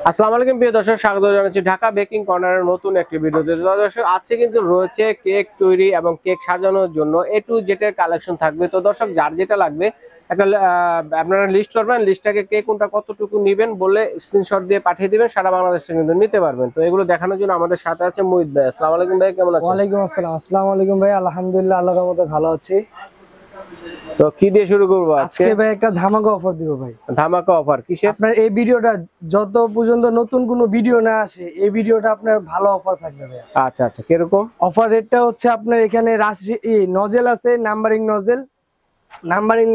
আসসালামু আলাইকুম প্রিয় দর্শক, স্বাগত জানাচ্ছি ঢাকা বেকিং কর্নারের নতুন একটি ভিডিওতে। দর্শক আজকে কিন্তু রয়েছে কেক তৈরি এবং কেক সাজানোর জন্য এ টু জেড এর কালেকশন থাকবে। তো দর্শক যার যেটা লাগবে একটা আপনারা লিস্ট করবেন, লিস্টটাকে কে কোনটা কতটুকু নেবেন বলে স্ক্রিনশট দিয়ে পাঠিয়ে দিবেন, সারা বাংলাদেশে কিন্তু নিতে পারবেন। তো এগুলো দেখানোর জন্য আমাদের সাথে আছে মুহিত ভাই। আসসালামু আলাইকুম ভাই, কেমন আছেন? ওয়ালাইকুম আসসালাম। আসসালামু আলাইকুম ভাই, আলহামদুলিল্লাহ আল্লাহর রহমতে ভালো আছি। তো কি দিয়ে শুরু করব আজকে ভাই একটা ধামাকা অফার দিব ভাই। ধামাকা অফার কিসের? আপনার এই ভিডিওটা যত পর্যন্ত নতুন কোনো ভিডিও না আসে এই ভিডিওটা আপনার ভালো অফার থাকবে ভাই। আচ্ছা আচ্ছা, কিরকম অফার রেটটা হচ্ছে আপনার এখানে রাশি নজেল আছে, নাম্বারিং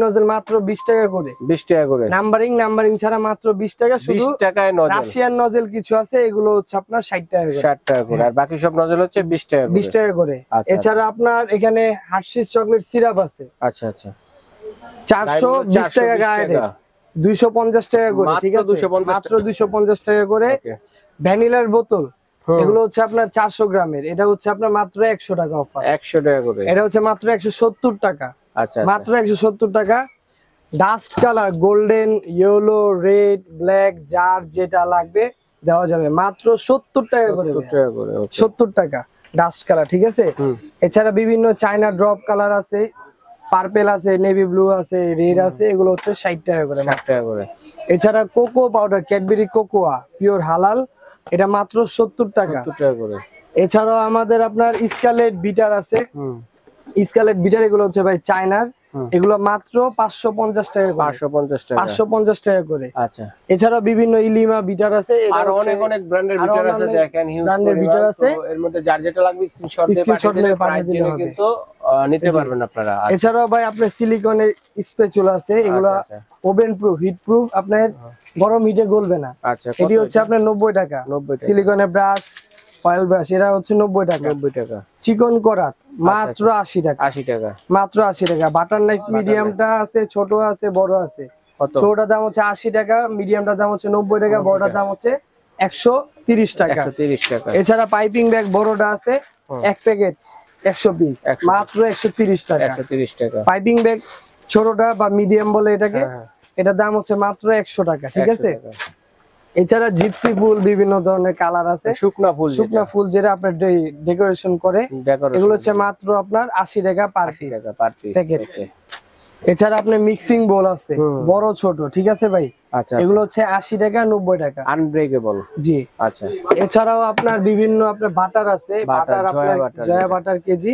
নজেল মাত্র 20 টাকা করে। 20 টাকা করে নাম্বারিং ছাড়া মাত্র 20 টাকা। শুধু 20 টাকায় নজেল। রাশিয়ান নজেল কিছু আছে, এগুলো হচ্ছে আপনার 60 টাকা করে। 60 টাকা করে। আর বাকি সব নজেল হচ্ছে 20 টাকা করে। 20 টাকা করে। এছাড়া আপনার এখানে হার্শিস চকলেট সিরাপ আছে। আচ্ছা আচ্ছা, 420 টাকা গায়ে, 250 টাকা করে। ঠিক আছে, মাত্র 250 টাকা করে। ভ্যানিলার বোতল এগুলো হচ্ছে আপনার 400 গ্রামের, এটা হচ্ছে আপনার মাত্র 100 টাকা অফার। 100 টাকা করে। এটা হচ্ছে মাত্র 170 টাকা। আচ্ছা, মাত্র 170 টাকা। Dust colour golden, yellow, red, black যার যেটা লাগবে দেওয়া যাবে মাত্র 70 টাকা করে। 70 টাকা ডাস্ট কালার, ঠিক আছে। এছাড়া বিভিন্ন চায়না ড্রপ কালার আছে, পার্পল আছে, নেভি ব্লু আছে, রেড আছে, এগুলো হচ্ছে 60 টাকা করে। 60 টাকা করে। এছাড়া cocoa powder Cadbury cocoa pure হালাল, এটা মাত্র 70 টাকা। 70 টাকা করে। এছাড়াও আমাদের আপনার স্কারলেট বিটার আছে। স্কারলেট বিটার এগুলো হচ্ছে ভাই চায়নার, এগুলো মাত্র 550 টাকা করে। 550 টাকা করে। আচ্ছা। এছাড়া বিভিন্ন ইলিমা বিটার আছে, আর অনেক অনেক ব্র্যান্ডের বিটার আছে, দেখেন হিউজ ব্র্যান্ডের বিটার আছে। এর মধ্যে যার যেটা লাগবে স্ক্রিনশট দিয়ে পাঠিয়ে দিলে কিন্তু নিতে পারবেন আপনারা। এছাড়াও ভাই আপনার সিলিকনের স্প্যাচুলা আছে, এগুলো ওভেন প্রুফ, হিট প্রুফ, আপনার গরম হিটে গলবে না। আচ্ছা, এটি হচ্ছে আপনার 90 টাকা। সিলিকনের ব্রাশ, অয়েল ব্রাশ, এটা হচ্ছে 90 টাকা। 90 টাকা। চিকন করাত মাত্র 80 টাকা। 80 টাকা, মাত্র 80 টাকা। বাটার নাইফ মিডিয়ামটা আছে, ছোট আছে, বড় আছে। ছোটটার দাম হচ্ছে 80 টাকা, মিডিয়ামটার দাম হচ্ছে 90 টাকা, বড়টার দাম হচ্ছে 130 টাকা। 130 টাকা। এছাড়া পাইপিং ব্যাগ বড়টা আছে, এক প্যাকেট 100 পিস, মাত্র 130 টাকা। 130 টাকা। পাইপিং ব্যাগ ছোটটা বা মিডিয়াম বলে এটাকে, এটার দাম হচ্ছে মাত্র 100 টাকা, ঠিক আছে। এছাড়া জিপসি ফুল বিভিন্ন ধরনের কালার আছে, শুকনা ফুল যেটা আপনার ডেকোরেশন করে, এগুলো হচ্ছে মাত্র আপনার 80 টাকা পার পিস প্যাকেট। এছাড়া আপনার মিক্সিং বোল আছে বড় ছোট, ঠিক আছে ভাই। এগুলো হচ্ছে 80 টাকা 90 টাকা আনব্রেকেবল। জি। আচ্ছা। এছাড়াও আপনার বিভিন্ন আপনার বাটার আছে, বাটার আপনার জয়া বাটার কেজি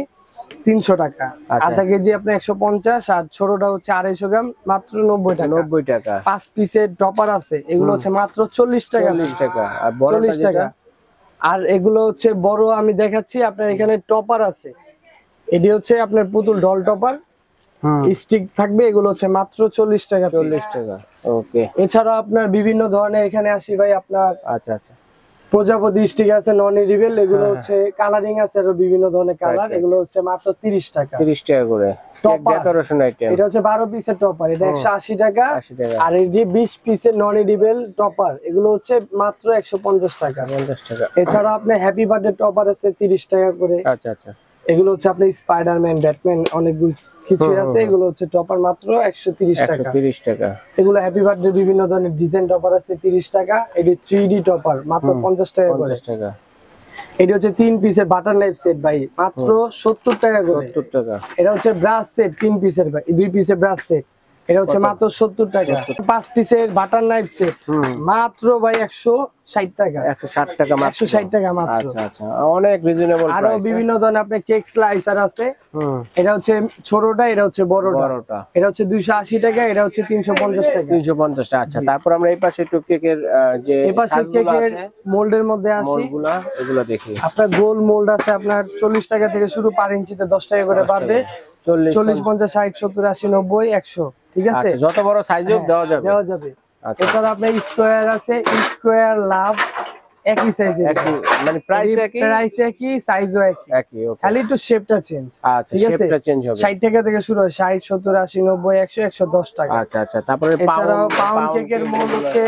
300 টাকা, আধা কেজি আপনার 150, আর ছোটটা হচ্ছে 250 গ্রাম মাত্র 90 টাকা। 90 টাকা। 5 পিসের টপার আছে, এগুলো হচ্ছে মাত্র 40 টাকা। 40 টাকা। আর বড় 40 টাকা। আর এগুলো হচ্ছে বড়, আমি দেখাচ্ছি আপনার এখানে টপার আছে, এটি হচ্ছে আপনার পুতুল ডল টপার, স্টিক থাকবে, এগুলো হচ্ছে মাত্র 40 টাকা। 40 টাকা, ওকে। এছাড়া আপনার বিভিন্ন ধরনের এখানে আসি ভাই আপনার। আচ্ছা আচ্ছা। প্রজাপতি স্টিক আছে, নন এডিবল, এগুলো হচ্ছে কালারিং আছে, আর বিভিন্ন ধরনের কালার, এগুলো হচ্ছে মাত্র 30 টাকা। 30 টাকা করে। ডেকোরেশন আইটেম, এটা হচ্ছে 12 পিসের টপার, এটা 180 টাকা। 80 টাকা। আর এই যে 20 পিসের নন এডিবল টপার, এগুলো হচ্ছে মাত্র 150 টাকা। 50 টাকা। এছাড়া আপনার হ্যাপি বার্থডে টপার আছে 30 টাকা করে। আচ্ছা আচ্ছা। এগুলো হচ্ছে আপনার স্পাইডারম্যান, ব্যাটম্যান, অনেক কিছু আছে, এগুলো হচ্ছে টপার মাত্র 130 টাকা। 130 টাকা। এগুলো হ্যাপি বার্থডে বিভিন্ন ধরনের ডিজাইন টপার আছে 30 টাকা। এটি 3D টপার মাত্র 50 টাকা করে। 50 টাকা। এটি হচ্ছে 3 পিসের বাটার নাইফ সেট ভাই, মাত্র 70 টাকা করে। 70 টাকা। এটা হচ্ছে ব্রাশ সেট 3 পিসের ভাই, 2 পিসের ব্রাশ সেট, এটা হচ্ছে মাত্র 70 টাকা। 5 পিসের বাটার নাইফ সেট মাত্র ভাই 160 টাকা। 160 টাকা মাত্র। 160 টাকা মাত্র। আচ্ছা আচ্ছা, অনেক রিজনেবল প্রাইস। আরো বিভিন্ন ধরনের আপনি কেক স্লাইসার আছে, এটা হচ্ছে ছোটটা, এটা হচ্ছে বড়টা। এটা হচ্ছে 280 টাকা, এটা হচ্ছে 350 টাকা। 350 টাকা। আচ্ছা, তারপর আমরা এই পাশে একটু কেকের যে এই পাশে কেকের মোল্ডের মধ্যে আসি, এগুলো দেখি। আপনার গোল মোল্ড আছে আপনার 40 টাকা থেকে শুরু, পার ইঞ্চিতে 10 টাকা করে বাড়বে। 40, 50, 60, 70, 80, 90, 100, ঠিক আছে। যত বড় সাইজও দেওয়া যাবে। এছাড়া আপনার স্কোয়ার আছে, স্কোয়ার লাভ একই সাইজের, মানে প্রাইস একই, সাইজও একই, খালি একটু শেপটা চেঞ্জ। আচ্ছা, শেপটা চেঞ্জ হবে। 60 টাকা থেকে শুরু হয়, 60, 70, 80, 90, 100, 110 টাকা। আচ্ছা আচ্ছা। তারপরে এছাড়াও পাউন্ড কেকের মোল্ড হচ্ছে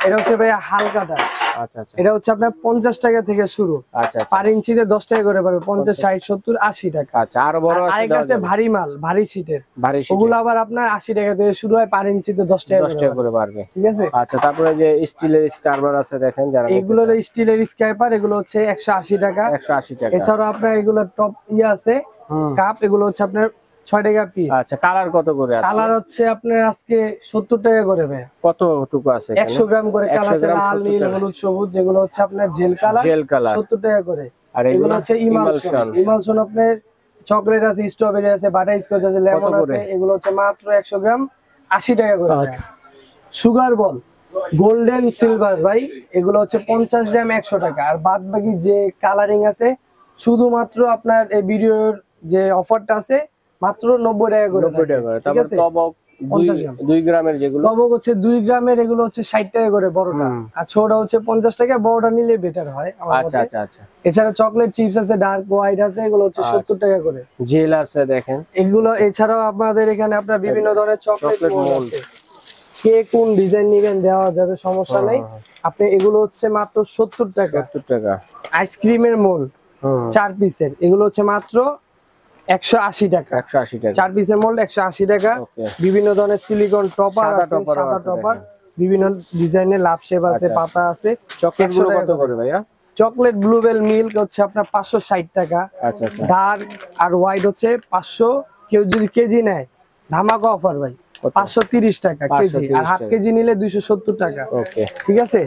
এটা হচ্ছে ভাইয়া হালকাটা। আচ্ছা আচ্ছা, এটা হচ্ছে আপনার 50 টাকা থেকে শুরু। আচ্ছা আচ্ছা, পার ইঞ্চিতে 10 টাকা করে পাবে, 50 60 70 80 টাকা। আচ্ছা, আরো বড় আছে, আরেকটা আছে ভারী মাল, ভারী শীটের, ভারী ওগুলো আবার আপনার 80 টাকা থেকে শুরু হয়, পার ইঞ্চিতে 10 টাকা করে পারবে। ঠিক আছে। আচ্ছা, তারপরে যে স্টিলের স্কার্বার আছে দেখেন, যারা এগুলো স্টিলের স্ক্র্যাপার, এগুলো হচ্ছে 180 টাকা। 180 টাকা। এছাড়াও আপনার এগুলো টপ আছে কাপ, এগুলো হচ্ছে আপনার 6 টাকা পিস। আচ্ছা, কালার কত করে আছে? কালার হচ্ছে আপনার আজকে 70 টাকা করে ভাই। কতটুকু আছে? 100 গ্রাম করে কালার আছে, লাল নীল হলুদ সবুজ, যেগুলো হচ্ছে আপনার জেল কালার 70 টাকা করে। আর এগুলো হচ্ছে ইমালশন। ইমালশন আপনার চকলেট আছে, স্ট্রবেরি আছে, বাটারস্কচ আছে, লেমন আছে, এগুলো হচ্ছে মাত্র 100 গ্রাম 80 টাকা করে। সুগার বল গোল্ডেন সিলভার ভাই, এগুলো হচ্ছে 50 গ্রাম 100 টাকা। আর বাদ বাকি যে কালারিং আছে শুধুমাত্র আপনার এই ভিডিওর যে অফারটা আছে মাত্র 90 টাকা করে। 90 টাকা করে। তারপর তবক 2 গ্রামের যেগুলো, তবক হচ্ছে 2 গ্রামের, এগুলো হচ্ছে 60 টাকা করে বড়টা, আর ছোটটা হচ্ছে 50 টাকা। বড়টা নিলে বেটার হয় আমার মতে। আচ্ছা আচ্ছা আচ্ছা। এছাড়া চকলেট চিপস আছে, ডার্ক হোয়াইট আছে, এগুলো হচ্ছে 70 টাকা করে। জেল আছে দেখেন এগুলো। এছাড়াও আপনাদের এখানে আপনার বিভিন্ন ধরনের চকলেট মোল্ড আছে, কে কোন ডিজাইন নেবেন দেওয়া যাবে, সমস্যা নেই। আপনি এগুলো হচ্ছে মাত্র 70 টাকা। 70 টাকা। আইসক্রিমের মোল্ড 4 পিসের, এগুলো হচ্ছে মাত্র 180 টাকা। 180 টাকা 4 পিসের মোল্ড 180 টাকা। বিভিন্ন ধরনের সিলিকন টপার আছে, সাদা টপার, বিভিন্ন ডিজাইনের লাভ শেপ আছে, পাতা আছে। চকলেট গুলো কত করে ভাইয়া? চকলেট ব্লুবেল মিল্ক হচ্ছে আপনার 560 টাকা। আচ্ছা আচ্ছা। ডার্ক আর হোয়াইট হচ্ছে 500, কেউ যদি কেজি নেয় ধামাকা অফার ভাই 530 টাকা কেজি, আর হাফ কেজি নিলে 270 টাকা। ওকে, ঠিক আছে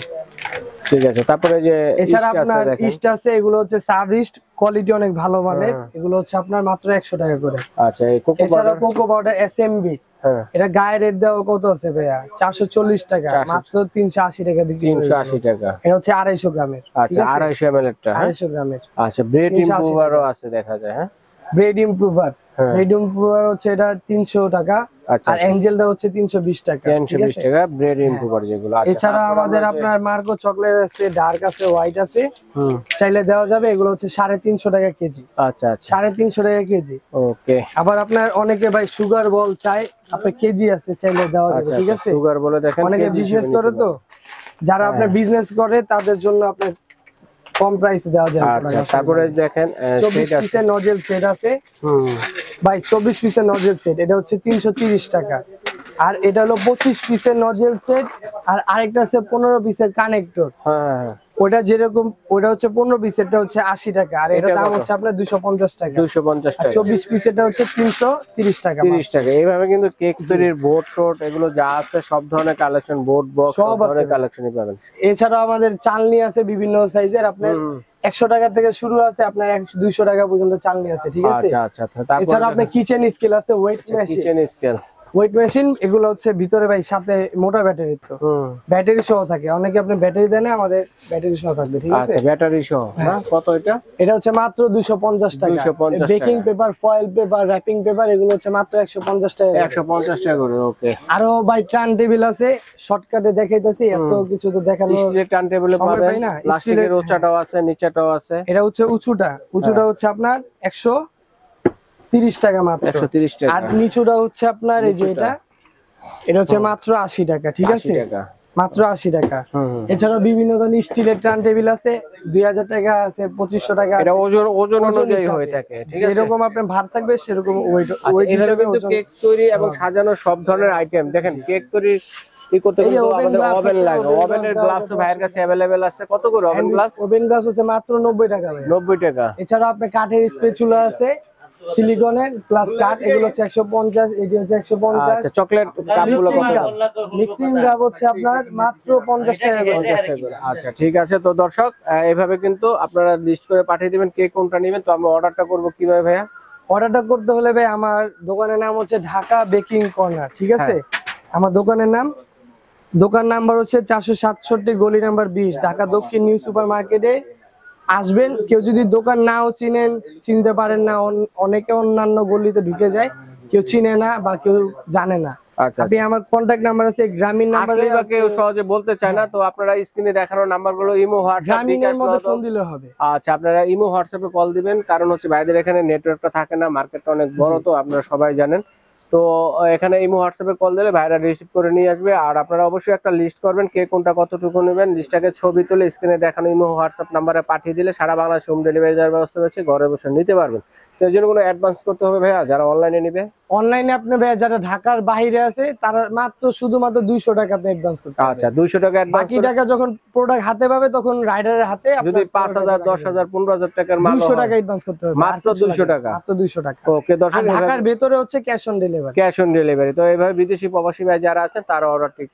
ঠিক আছে। তারপরে যে এছাড়া আপনার ইস্ট আছে, এগুলো হচ্ছে সাব ইস্ট, কোয়ালিটি অনেক ভালো মানের, এগুলো হচ্ছে আপনার মাত্র 100 টাকা করে। আচ্ছা, এই কোকো এছাড়া কোকো পাউডার এসএমবি, এটা গায়ের রেট দেওয়া কত আছে ভাইয়া? 440 টাকা, মাত্র 380 টাকা বিক্রি। 380 টাকা। এটা হচ্ছে 250 গ্রামের। আচ্ছা, 250 ml এরটা। 250 গ্রামের। আচ্ছা, ব্রেড ইমপ্রুভারও আছে দেখা যায়। হ্যাঁ, ব্রেড ইমপ্রুভার, ব্রেড ইমপ্রুভার হচ্ছে এটা 300 টাকা। আর এঞ্জেলটা হচ্ছে 320 টাকা। 320 টাকা ব্রেড ইমপ্রুভার যেগুলো। আচ্ছা, এছাড়া আমাদের আপনার মার্কো চকলেট আছে, ডার্ক আছে, হোয়াইট আছে, চাইলে দেওয়া যাবে। এগুলো হচ্ছে 350 টাকা কেজি। আচ্ছা আচ্ছা, 350 টাকা কেজি। ওকে। আবার আপনার অনেকে ভাই সুগার বল চাই, আপনার কেজি আছে, চাইলে দেওয়া যাবে। ঠিক আছে, সুগার বলে দেখেন, অনেকে বিজনেস করে, তো যারা আপনার বিজনেস করে তাদের জন্য আপনার কম প্রাইসে দেওয়া যাবে। আচ্ছা, তারপরে দেখেন 24 পিসের নজেল সেট আছে ভাই, 24 পিসের নজেল সেট, এটা হচ্ছে 330 টাকা। আর এটা হলো 25 পিসের নজেল সেট, আর আরেকটা আছে 15 পিসের কানেক্টর। হ্যাঁ, ওটা যেরকম, ওটা হচ্ছে 15 পিসেরটা হচ্ছে 80 টাকা, আর এটা দাম হচ্ছে আপনার 250 টাকা। 250 টাকা। 24 পিসেরটা হচ্ছে 330 টাকা। 30 টাকা। এইভাবে কিন্তু কেক তৈরির বোর্ড টোট এগুলো যা আছে সব ধরনের কালেকশন, বোর্ড বক্স সব ধরনের কালেকশনই পাবেন। এছাড়াও আমাদের চালনি আছে বিভিন্ন সাইজের, আপনার 100 টাকা থেকে শুরু আছে, আপনার 200 টাকা পর্যন্ত চালনি আছে। ঠিক আছে। আচ্ছা আচ্ছা। এছাড়া আপনার কিচেন স্কেল আছে, weight machine, kitchen scale, weight machine, এগুলো হচ্ছে ভিতরে ভাই সাথে মোটা ব্যাটারি, তো ব্যাটারি সহ থাকে। অনেকে আপনি ব্যাটারি দেন, আমাদের ব্যাটারি সহ থাকবে। ঠিক আছে। আচ্ছা, ব্যাটারি সহ না? কত এটা? এটা হচ্ছে মাত্র 250 টাকা। 250 টাকা। Baking paper, foil paper, wrapping paper, এগুলো হচ্ছে মাত্র 150 টাকা। 150 টাকা করে। ওকে। আরো ভাই টার্ন টেবিল আছে, শর্টকাটে দেখাইতেছি, এত কিছু তো দেখানো। স্টিলের টার্ন টেবিলে পাবেন, প্লাস্টিকের উচ্চটাও আছে, নিচেটাও আছে। এটা হচ্ছে উঁচুটা হচ্ছে আপনার 130 টাকা মাত্র। 130 টাকা। আর নিচুটা হচ্ছে আপনার এই যে এটা হচ্ছে মাত্র 80 টাকা। ঠিক আছে, মাত্র 80 টাকা। এছাড়া বিভিন্ন ধরনের স্টিলের টার্ন টেবিল আছে, 2000 টাকা আছে, 2500 টাকা। এটা ওজন অনুযায়ী হয়ে থাকে। ঠিক আছে, যেরকম আপনার ভার থাকবে সেরকম ওয়েট হিসাবে কিন্তু কেক তৈরি এবং সাজানো সব ধরনের আইটেম দেখেন। কেক তৈরি করতে কিন্তু আমাদের ওভেন লাগে, ওভেনের গ্লাভস ভাইয়ের কাছে अवेलेबल আছে। কত করে ওভেন গ্লাভস? ওভেন গ্লাভস হচ্ছে মাত্র 90 টাকা ভাই। 90 টাকা। এছাড়া আপনি কাঠের স্প্যাচুলা আছে, সিলিকনের প্লাস কাঠ, এগুলো হচ্ছে 150, এটি হচ্ছে 150। আচ্ছা, চকলেট কাপগুলো কত? মিক্সিং কাপ হচ্ছে আপনার মাত্র 50 টাকা করে। আচ্ছা, ঠিক আছে। তো দর্শক, এইভাবে কিন্তু আপনারা লিস্ট করে পাঠিয়ে দিবেন কে কোনটা নেবেন। তো আমরা অর্ডারটা করব কিভাবে ভাইয়া? অর্ডারটা করতে হলে ভাই আমার দোকানের নাম হচ্ছে ঢাকা বেকিং কর্নার। ঠিক আছে, আমার দোকানের নাম, দোকান নাম্বার হচ্ছে 467 গলি নাম্বার 20, ঢাকা দক্ষিণ নিউ সুপার মার্কেটে আসবেন। কেউ যদি দোকান নাও চিনতে পারেন না, অনেকে অন্যান্য গলিতে ঢুকে যায়, কেউ চিনে না বা কেউ জানে না। আপনি আমার কন্টাক্ট নাম্বার আছে, গ্রামীণ নাম্বার, কেউ সহজে বলতে চায় না, তো আপনারা স্ক্রিনে দেখানো নাম্বারগুলো ইমো হোয়াটসঅ্যাপ গ্রামীণের মধ্যে ফোন দিলে হবে। আচ্ছা, আপনারা ইমো হোয়াটসঅ্যাপে কল দিবেন, কারণ হচ্ছে ভাইদের এখানে নেটওয়ার্কটা থাকে না, মার্কেটটা অনেক বড়, তো আপনারা সবাই জানেন। তো এখানে ইমো হোয়াটসঅ্যাপে কল দিলে ভাইরা রিসিভ করে নিয়ে আসবে। আর আপনারা অবশ্যই একটা লিস্ট করবেন কে কোনটা কতটুকু নেবেন, লিস্টটাকে ছবি তুলে স্ক্রিনে দেখানো ইমো হোয়াটসঅ্যাপ নাম্বারে পাঠিয়ে দিলে সারা বাংলাদেশ হোম ডেলিভারি দেওয়ার ব্যবস্থা রয়েছে, ঘরে বসে নিতে পারবেন। তো এর জন্য কোনো অ্যাডভান্স করতে হবে ভাইয়া যারা অনলাইনে নিবে? অনলাইনে আপনি ভাইয়া যারা ঢাকার বাইরে আছে তারা শুধুমাত্র 200 টাকা আপনি অ্যাডভান্স করতে হবে। আচ্ছা 200 টাকা অ্যাডভান্স, বাকি টাকা যখন প্রোডাক্ট হাতে পাবে তখন রাইডারের হাতে যদি 5000 10000 15000 টাকার মাল 200 টাকা অ্যাডভান্স করতে হবে, মাত্র 200 টাকা, মাত্র 200 টাকা। ওকে দর্শক, ঢাকার ভেতরে হচ্ছে cash on delivery. Cash on delivery. তো এইভাবে বিদেশি প্রবাসী ভাই যারা আছেন তারা অর্ডারটি